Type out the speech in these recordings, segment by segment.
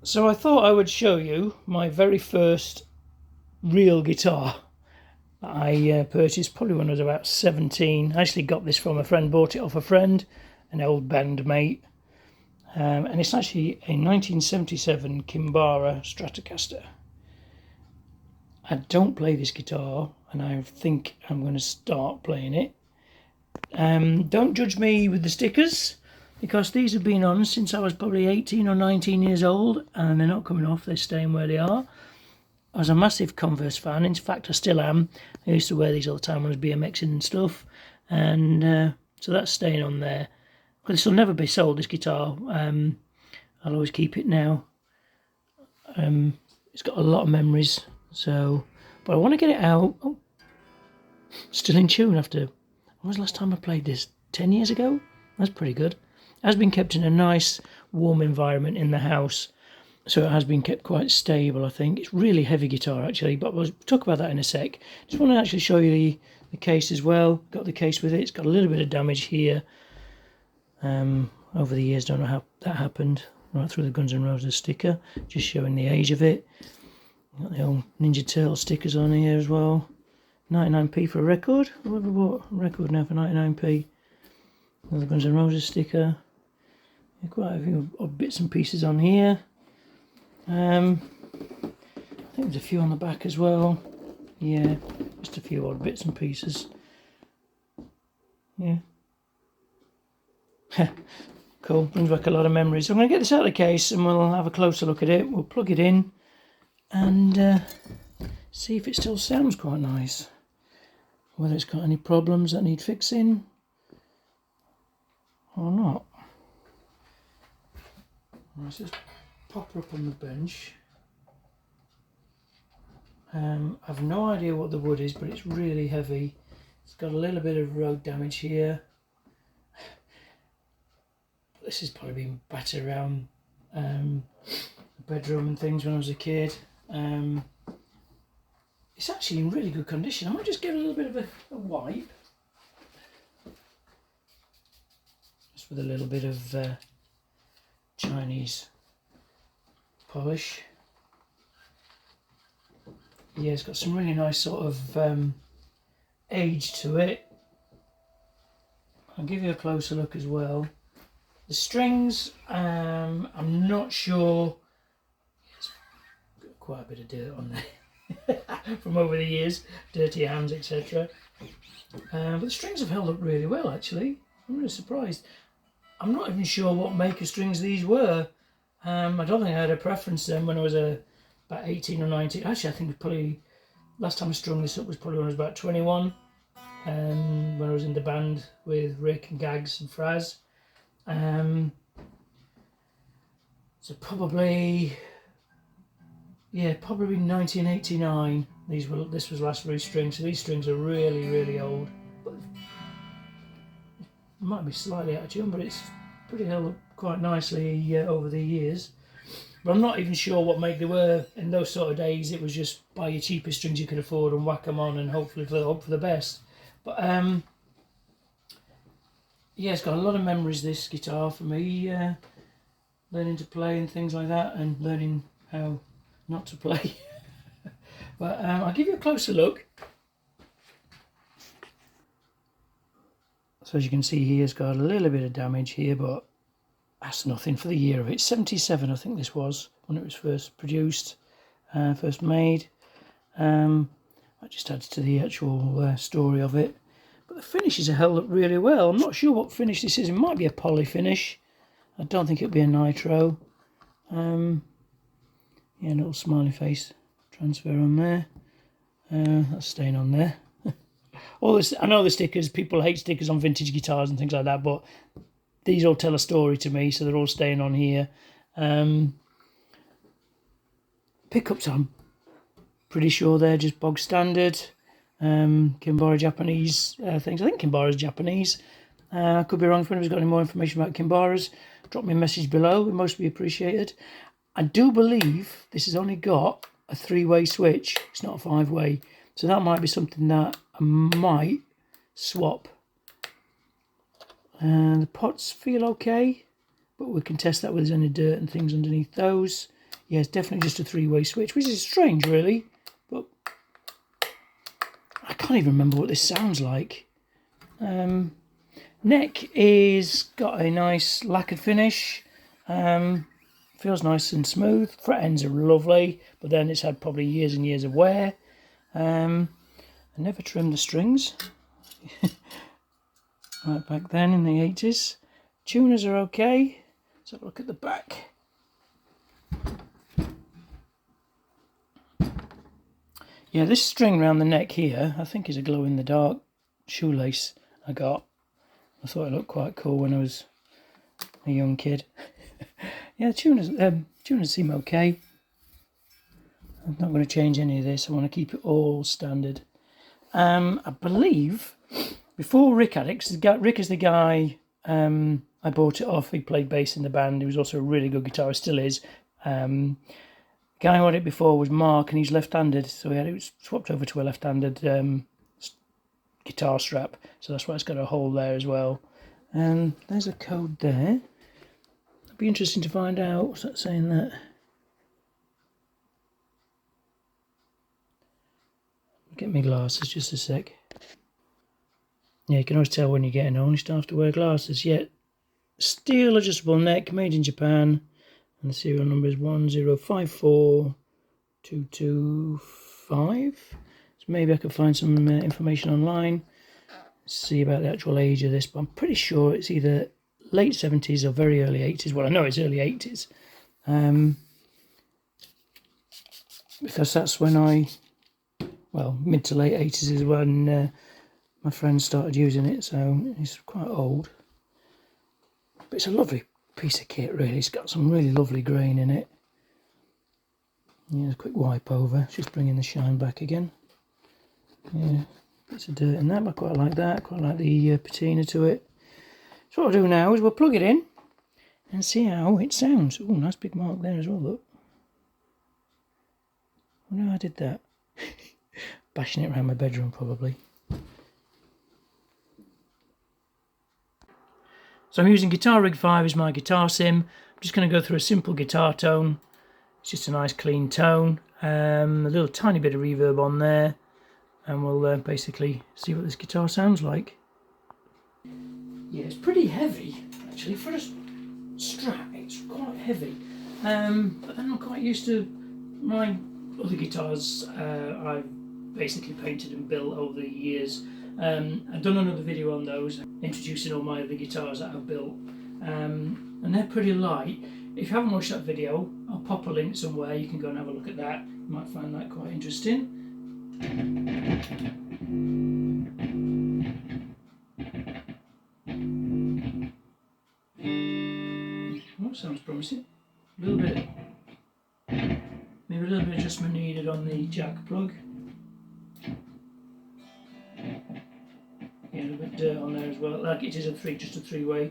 So I thought I would show you my very first real guitar that I purchased probably when I was about 17. I actually got this from a friend, bought it off a friend, an old bandmate. And it's actually a 1977 Kimbara Stratocaster. I don't play this guitar, and I think I'm going to start playing it. Don't judge me with the stickers, because these have been on since I was probably 18 or 19 years old, and they're not coming off, they're staying where they are. I was a massive Converse fan, in fact I still am. I used to wear these all the time when I was BMXing and stuff, and so that's staying on there. Well, this will never be sold, this guitar. I'll always keep it now. It's got a lot of memories, but I want to get it out. Oh, still in tune after, when was the last time I played this? 10 years ago? That's pretty good. It has been kept in a nice warm environment in the house, so it has been kept quite stable, I think. It's really heavy guitar actually, but we'll talk about that in a sec. Just want to actually show you the case as well. Got the case with it. It's got a little bit of damage here. Over the years, don't know how that happened. Right through the Guns N' Roses sticker, just showing the age of it. Got the old Ninja Turtle stickers on here as well. 99p for a record. I've ever bought a record now for 99p. Another Guns N' Roses sticker. Yeah, quite a few odd bits and pieces on here. I think there's a few on the back as well. Yeah, just a few odd bits and pieces. Yeah. Cool, brings back a lot of memories. So I'm going to get this out of the case and we'll have a closer look at it. We'll plug it in and see if it still sounds quite nice. Whether it's got any problems that need fixing or not. Let's just pop her up on the bench. I've no idea what the wood is, but it's really heavy. It's got a little bit of road damage here. This has probably been battered around the bedroom and things when I was a kid. It's actually in really good condition. I might just give it a little bit of a wipe. Just with a little bit of Chinese polish. Yeah, it's got some really nice sort of age to it. I'll give you a closer look as well. The strings, I'm not sure. It's got quite a bit of dirt on there from over the years, dirty hands, etc. But the strings have held up really well, actually. I'm really surprised. I'm not even sure what make of strings these were. I don't think I had a preference to them when I was about 18 or 19. Actually, I think probably last time I strung this up was probably when I was about 21, when I was in the band with Rick and Gags and Fraz. So probably 1989. This was last restringed. So these strings are really, really old. But it might be slightly out of tune, but it's pretty held up quite nicely over the years. But I'm not even sure what make they were. In those sort of days, it was just buy your cheapest strings you could afford and whack them on and hopefully hope for the best. But yeah, it's got a lot of memories, this guitar, for me. Learning to play and things like that, and learning how not to play. But I'll give you a closer look. So as you can see here, it's got a little bit of damage here, but that's nothing for the year of it. 77, I think this was, when it was first produced, first made. That just adds to the actual story of it. But the finishes are held up really well. I'm not sure what finish this is. It might be a poly finish. I don't think it'll be a nitro. Yeah, a little smiley face transfer on there. That's staying on there. All this, I know the stickers, people hate stickers on vintage guitars and things like that, but these all tell a story to me, so they're all staying on here. Pickups, I'm pretty sure they're just bog standard. Kimbara Japanese things. I think Kimbara's Japanese. I could be wrong. If anybody's got any more information about Kimbara's, drop me a message below. It most be appreciated. I do believe this has only got a 3-way switch. It's not a 5-way. So that might be something that I might swap. The pots feel okay, but we can test that with any dirt and things underneath those. Yeah, it's definitely just a three-way switch, which is strange, really. But I can't even remember what this sounds like. Neck is got a nice lacquered finish. Feels nice and smooth. Fret ends are lovely, but then it's had probably years and years of wear. I never trimmed the strings. Right back then in the 80s. Tuners are okay. Let's have a look at the back. Yeah, this string around the neck here, I think is a glow-in-the-dark shoelace I got. I thought it looked quite cool when I was a young kid. Yeah, tuners seem okay. I'm not going to change any of this. I want to keep it all standard. I believe before Rick had it, because Rick is the guy I bought it off. He played bass in the band. He was also a really good guitarist, still is. The guy who had it before was Mark, and he's left-handed, so he had it swapped over to a left-handed guitar strap. So that's why it's got a hole there as well. There's a code there. It'd be interesting to find out. What's that saying there? Get my glasses just a sec. Yeah, you can always tell when you're getting on. You still have to wear glasses. Yeah, steel adjustable neck, made in Japan. And the serial number is 1054225. So maybe I could find some information online. See about the actual age of this, but I'm pretty sure it's either late 70s or very early 80s. Well, I know it's early 80s. Because that's when mid to late 80s is when my friends started using it, so it's quite old. But it's a lovely piece of kit, really. It's got some really lovely grain in it. Yeah, a quick wipe over, just bringing the shine back again. Yeah, bits of dirt in that, but I quite like that. Quite like the patina to it. So what I'll do now is we'll plug it in and see how it sounds. Oh, nice big mark there as well, look. I wonder how I did that. Bashing it around my bedroom, probably. So I'm using Guitar Rig 5 as my guitar sim. I'm just going to go through a simple guitar tone. It's just a nice clean tone. A little tiny bit of reverb on there. And we'll basically see what this guitar sounds like. Yeah, it's pretty heavy, actually. For a Strat, it's quite heavy. But then I'm quite used to my other guitars I've basically painted and built over the years. I've done another video on those, introducing all my other guitars that I've built, and they're pretty light. If you haven't watched that video, I'll pop a link somewhere. You can go and have a look at that. You might find that quite interesting. Oh, sounds promising. A little bit, maybe a little bit of adjustment needed on the jack plug. Yeah, a little bit of dirt on there as well. Like it is just a three-way.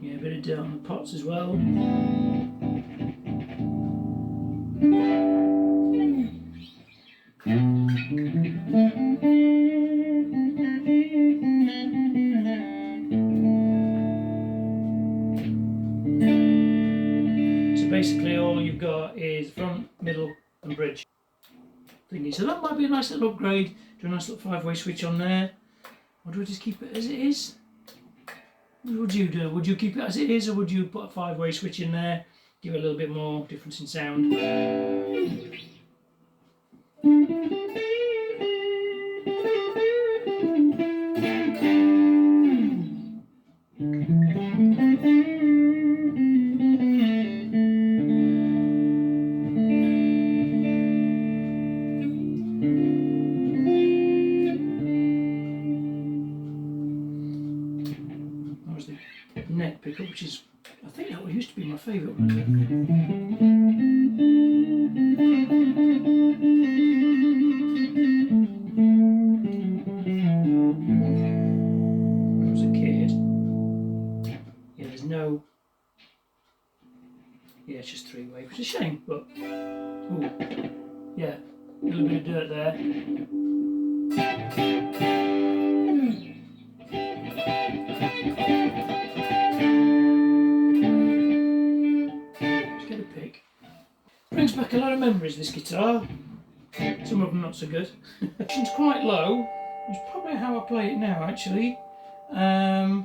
Yeah, a bit of dirt on the pots as well. So basically all you've got is front, middle and bridge thingy. So that might be a nice little upgrade. Do a nice little five-way switch on there. Or do we just keep it as it is? What would you do? Would you keep it as it is, or would you put a five-way switch in there, give it a little bit more difference in sound? That was the neck pickup, which is, I think that used to be my favourite one. When I was a kid, yeah, there's no, yeah, it's just three-way, which is a shame, but, ooh, yeah, a little bit of dirt there. back a lot of memories, this guitar. Some of them not so good. It's quite low. It's probably how I play it now, actually. I've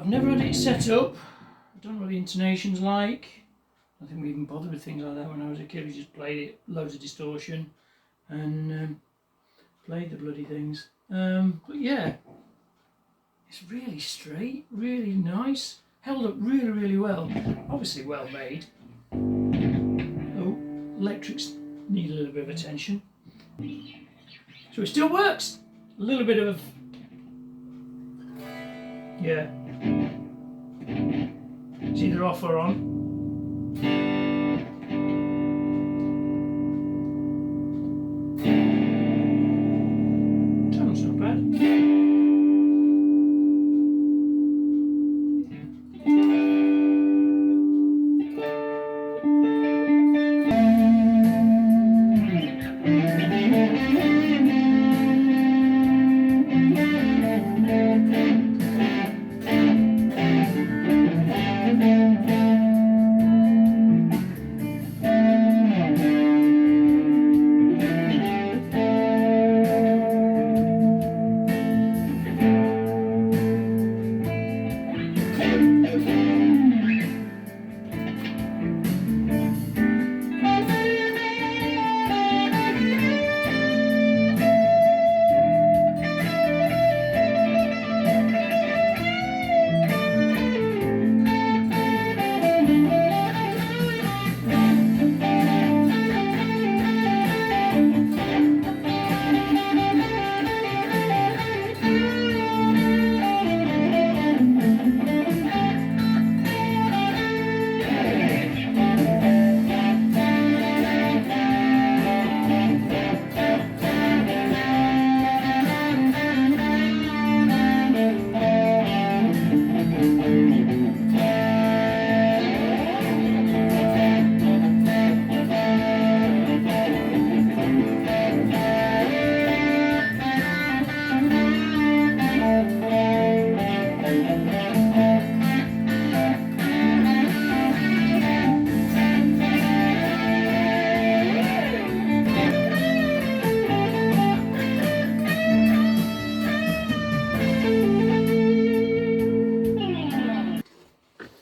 never had it set up. I don't know what the intonation's like. I think we even bothered with things like that when I was a kid. We just played it, loads of distortion, and played the bloody things. But yeah, it's really straight, really nice. Held up really, really well. Obviously well made. Oh, electrics need a little bit of attention. So it still works. A little bit of, yeah. It's either off or on. Tone's not bad.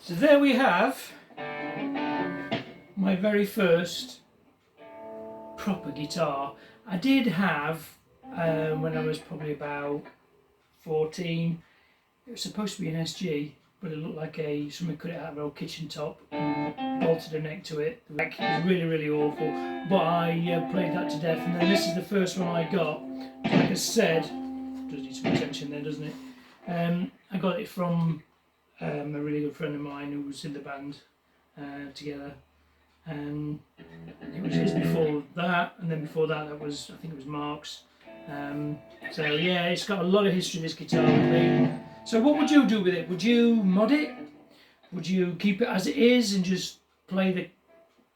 So there we have my very first proper guitar. I did have, when I was probably about 14, it was supposed to be an SG, but it looked like somebody cut it out of an old kitchen top and bolted a neck to it. The neck was really, really awful, but I played that to death, and then this is the first one I got. Like I said, does need some attention there, doesn't it? I got it from a really good friend of mine who was in the band together, and it was his before that, and then before that, that was, I think it was Mark's. So yeah, it's got a lot of history, this guitar with me. So what would you do with it? Would you mod it? Would you keep it as it is and just play the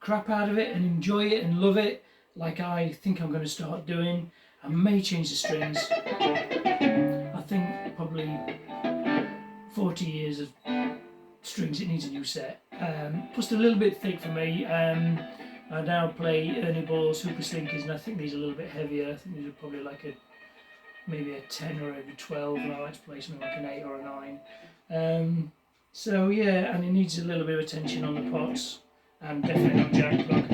crap out of it and enjoy it and love it, like I think I'm going to start doing? I may change the strings. I think probably 40 years of strings, it needs a new set. Plus they're a little bit thick for me. I now play Ernie Ball Super Slinkies, and I think these are a little bit heavier. I think these are probably like maybe a 10 or a 12, and I like to play something like an 8 or a 9. So yeah, and it needs a little bit of attention on the pots, and definitely not jack plug.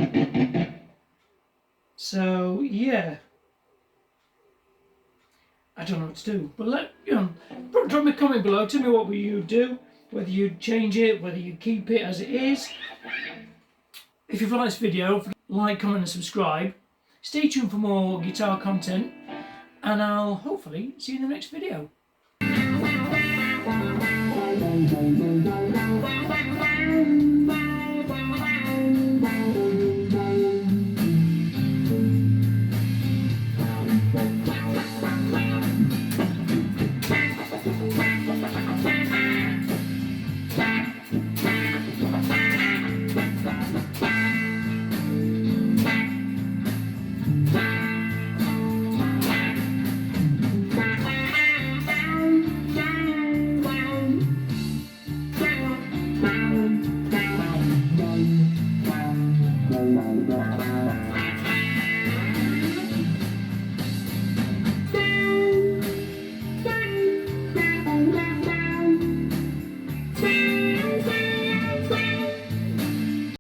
So yeah, I don't know what to do, but drop me a comment below. Tell me what will you do, whether you change it, whether you keep it as it is. If you've liked this video, like, comment and subscribe. Stay tuned for more guitar content, and I'll hopefully see you in the next video.